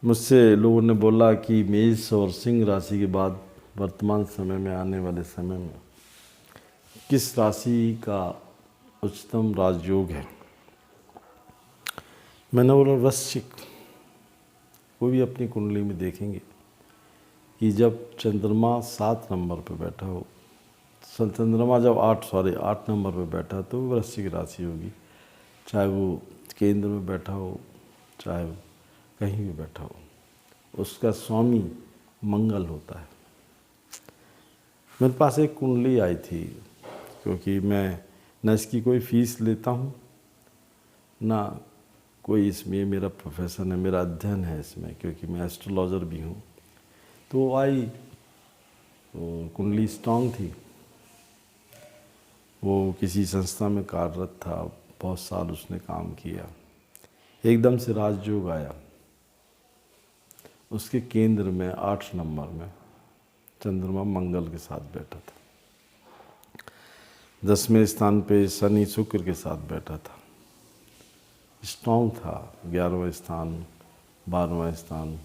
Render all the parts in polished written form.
मुझसे लोगों ने बोला कि मेष और सिंह राशि के बाद वर्तमान समय में आने वाले समय में किस राशि का उच्चतम राजयोग है। मैंने बोला वृश्चिक। वो भी अपनी कुंडली में देखेंगे कि जब चंद्रमा 7 नंबर पर बैठा हो, चंद्रमा जब 8 नंबर पर बैठा तो वृश्चिक राशि होगी, चाहे वो केंद्र में बैठा हो चाहे वो कहीं भी बैठा हो, उसका स्वामी मंगल होता है। मेरे पास एक कुंडली आई थी, क्योंकि मैं न इसकी कोई फीस लेता हूँ ना कोई इसमें मेरा प्रोफेशन है, मेरा अध्ययन है इसमें, क्योंकि मैं एस्ट्रोलॉजर भी हूँ। तो वो आई, तो कुंडली स्ट्रांग थी। वो किसी संस्था में कार्यरत था, बहुत साल उसने काम किया। एकदम से राजयोग आया। उसके केंद्र में 8 नंबर में चंद्रमा मंगल के साथ बैठा था। 10वें स्थान पे शनि शुक्र के साथ बैठा था। स्ट्रॉन्ग था। 11वां स्थान, 12वां स्थान।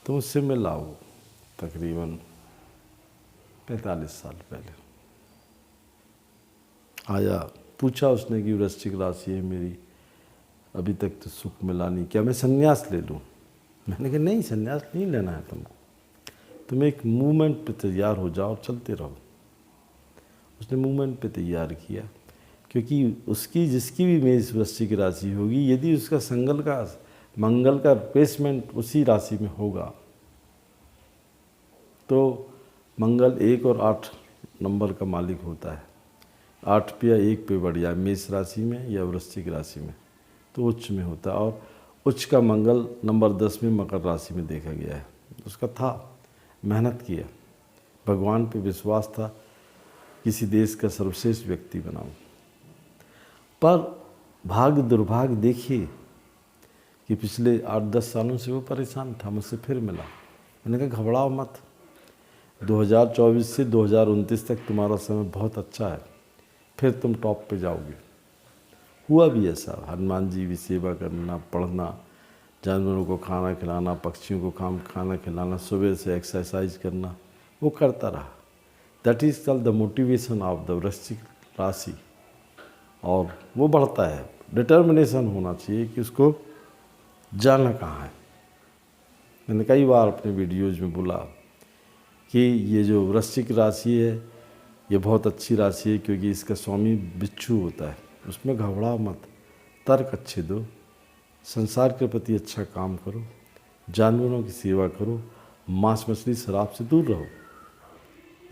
तो उससे मिला वो तकरीबन 45 साल पहले। आया, पूछा उसने कि वृश्चिक राशि है मेरी, अभी तक तो सुख मिला नहीं, क्या मैं संन्यास ले लूँ। मैंने कहा नहीं, संन्यास नहीं लेना है तुमको, तुम एक मूवमेंट पे तैयार हो जाओ और चलते रहो। उसने मूवमेंट पे तैयार किया, क्योंकि उसकी जिसकी भी मेष वृश्चिक राशि होगी, यदि उसका मंगल का प्लेसमेंट उसी राशि में होगा तो मंगल 1 और 8 नंबर का मालिक होता है। 8 पे या 1 पे बढ़ जाए मेष राशि में या वृश्चिक राशि में तो उच्च में होता है। और उच्च का मंगल नंबर 10 में मकर राशि में देखा गया है। उसका था, मेहनत किया, भगवान पे विश्वास था, किसी देश का सर्वश्रेष्ठ व्यक्ति बनाऊं। पर भाग्य दुर्भाग्य देखिए कि पिछले 8-10 सालों से वो परेशान था। मुझसे फिर मिला। मैंने कहा घबराओ मत, 2024 से 2029 तक तुम्हारा समय बहुत अच्छा है, फिर तुम टॉप पे जाओगे। हुआ भी ऐसा। हनुमान जी की सेवा करना, पढ़ना, जानवरों को खाना खिलाना, पक्षियों को खाना खिलाना, सुबह से एक्सरसाइज करना, वो करता रहा। That is called the motivation of the वृश्चिक राशि। और वो बढ़ता है। डिटर्मिनेशन होना चाहिए कि उसको जाना कहाँ है। मैंने कई बार अपने वीडियोज़ में बोला कि ये जो वृश्चिक राशि है ये बहुत अच्छी राशि है, क्योंकि इसका स्वामी बिच्छू होता है। उसमें घबरा मत, तर्क अच्छे दो, संसार के प्रति अच्छा काम करो, जानवरों की सेवा करो, मांस मछली शराब से दूर रहो।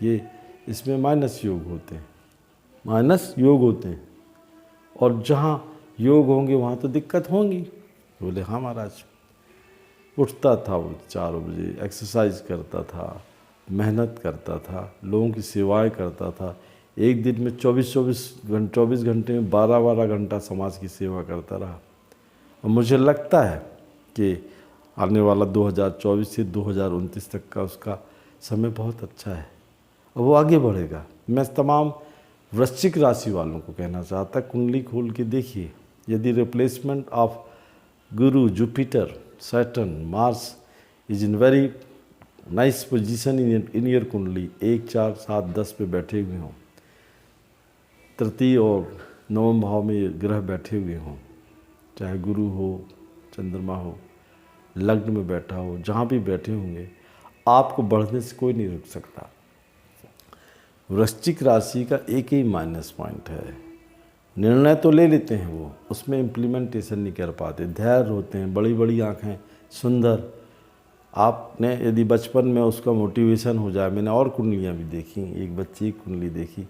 ये इसमें माइनस योग होते हैं। और जहाँ योग होंगे वहाँ तो दिक्कत होंगी। बोले हाँ महाराज। उठता था वो 4 बजे, एक्सरसाइज करता था, मेहनत करता था, लोगों की सेवाएं करता था। एक दिन में 24 घंटे में 12 घंटा समाज की सेवा करता रहा। और मुझे लगता है कि आने वाला 2024 से 2029 तक का उसका समय बहुत अच्छा है और वो आगे बढ़ेगा। मैं तमाम वृश्चिक राशि वालों को कहना चाहता, कुंडली खोल के देखिए। यदि replacement of Guru, Jupiter, Saturn, Mars is in very nice position in your कुंडली, 1, 4, 7, 10 पे बैठे हुए हों, तृतीय और नवम भाव में ये ग्रह बैठे हुए हों, चाहे गुरु हो, चंद्रमा हो, लग्न में बैठा हो, जहाँ भी बैठे होंगे, आपको बढ़ने से कोई नहीं रोक सकता। वृश्चिक राशि का एक ही माइनस पॉइंट है, निर्णय तो ले लेते हैं वो, उसमें इम्प्लीमेंटेशन नहीं कर पाते। धैर्य होते हैं, बड़ी बड़ी आँखें, सुंदर। आपने यदि बचपन में उसका मोटिवेशन हो जाए, मैंने और कुंडलियाँ भी देखी, एक बच्ची की कुंडली देखी,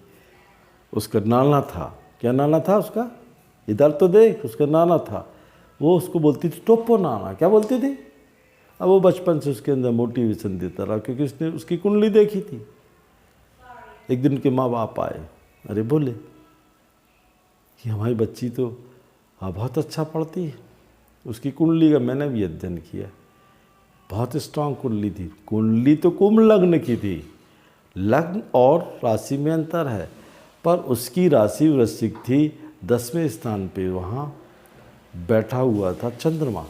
उसका नाना था। क्या नाना था उसका? इधर तो देख, उसका नाना था। वो उसको बोलती थी टोप्पो नाना, क्या बोलती थी? अब वो बचपन से उसके अंदर मोटिवेशन देता रहा, क्योंकि उसने उसकी कुंडली देखी थी। एक दिन उनके माँ बाप आए, अरे बोले कि हमारी बच्ची तो बहुत अच्छा पढ़ती है। उसकी कुंडली का मैंने भी अध्ययन किया, बहुत स्ट्रांग कुंडली थी। कुंडली तो कुंभ लग्न की थी, लग्न और राशि में अंतर है, पर उसकी राशि वृश्चिक थी। 10वें स्थान पे वहाँ बैठा हुआ था चंद्रमा।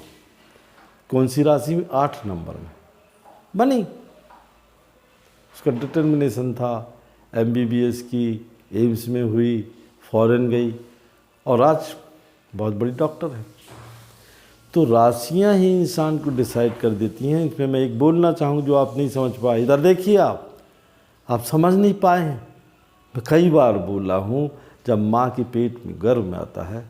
कौन सी राशि में? 8 नंबर में बनी। उसका डिटर्मिनेशन था, MBBS की, एम्स में हुई, फॉरेन गई और आज बहुत बड़ी डॉक्टर है। तो राशियां ही इंसान को डिसाइड कर देती हैं। इसमें मैं एक बोलना चाहूँ जो आप नहीं समझ पाए, इधर देखिए, आप समझ नहीं पाए हैं। मैं कई बार बोला हूँ, जब माँ के पेट में गर्भ में आता है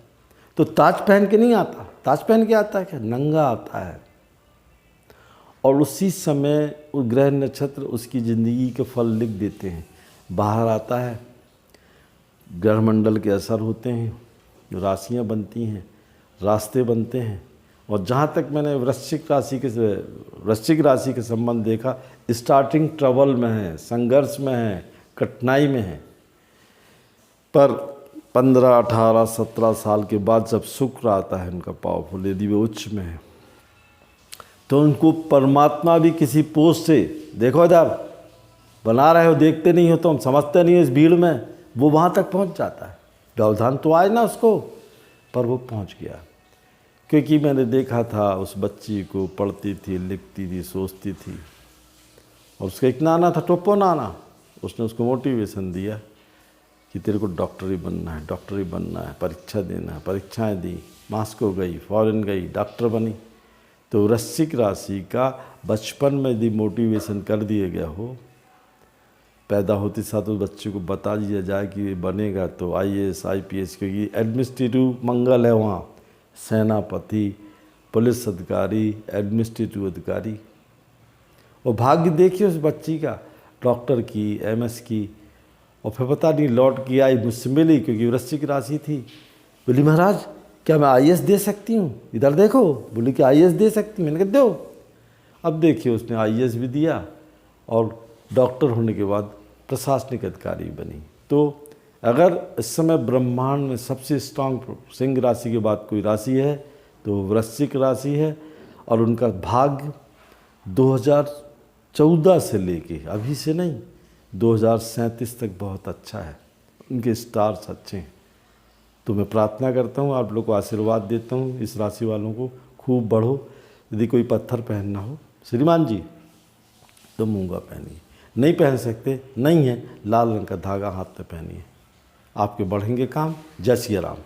तो ताज पहन के नहीं आता। ताज पहन के आता है क्या? नंगा आता है। और उसी समय वो ग्रह नक्षत्र उसकी ज़िंदगी के फल लिख देते हैं। बाहर आता है, ग्रह मंडल के असर होते हैं, जो राशियाँ बनती हैं, रास्ते बनते हैं। और जहाँ तक मैंने वृश्चिक राशि के संबंध देखा, स्टार्टिंग ट्रबल में है, संघर्ष में है, कठिनाई में है। पर 15, 18, 17 साल के बाद जब शुक्र आता है उनका पावरफुल, यदि वे उच्च में है, तो उनको परमात्मा भी किसी पोस्ट से, देखो इधर बना रहे हो, देखते नहीं हो तो हम समझते नहीं हो इस भीड़ में, वो वहाँ तक पहुँच जाता है। व्यवधान तो आए ना उसको, पर वो पहुँच गया। क्योंकि मैंने देखा था उस बच्ची को, पढ़ती थी, लिखती थी, सोचती थी, और उसका एक नाना था, टोप्पो नाना, उसने उसको मोटिवेशन दिया कि तेरे को डॉक्टर ही बनना है, डॉक्टर ही बनना है, परीक्षा देना है। परीक्षाएं दी, मास्को गई, फॉरेन गई, डॉक्टर बनी। तो वृश्चिक राशि का बचपन में यदि मोटिवेशन कर दिया गया हो, पैदा होते साथ उस बच्चे को बता दिया जाए कि ये बनेगा तो IAS, IPS, क्योंकि एडमिनिस्ट्रेटिव मंगल है वहाँ, सेनापति, पुलिस अधिकारी, एडमिनिस्ट्रेटिव अधिकारी। और भाग्य देखिए उस बच्ची का, डॉक्टर की, MS की। और फिर पता नहीं लौट के आई, मुझसे मिली, क्योंकि वृश्चिक राशि थी। बोली महाराज क्या मैं IAS दे सकती हूँ? इधर देखो। बोली कि IAS दे सकती हूँ। मैंने कहा दो। अब देखिए उसने IAS भी दिया और डॉक्टर होने के बाद प्रशासनिक अधिकारी बनी। तो अगर इस समय ब्रह्मांड में सबसे स्ट्रांग सिंह राशि के बाद कोई राशि है तो वृश्चिक राशि है। और उनका भाग्य 2014 से लेके, अभी से नहीं, 2037 तक बहुत अच्छा है। उनके स्टार्स अच्छे हैं। तो मैं प्रार्थना करता हूँ, आप लोग को आशीर्वाद देता हूँ, इस राशि वालों को खूब बढ़ो। यदि कोई पत्थर पहनना हो श्रीमान जी तो मूंगा पहनिए, नहीं पहन सकते नहीं है, लाल रंग का धागा हाथ में पहनिए, आपके बढ़ेंगे काम। जय सिया राम।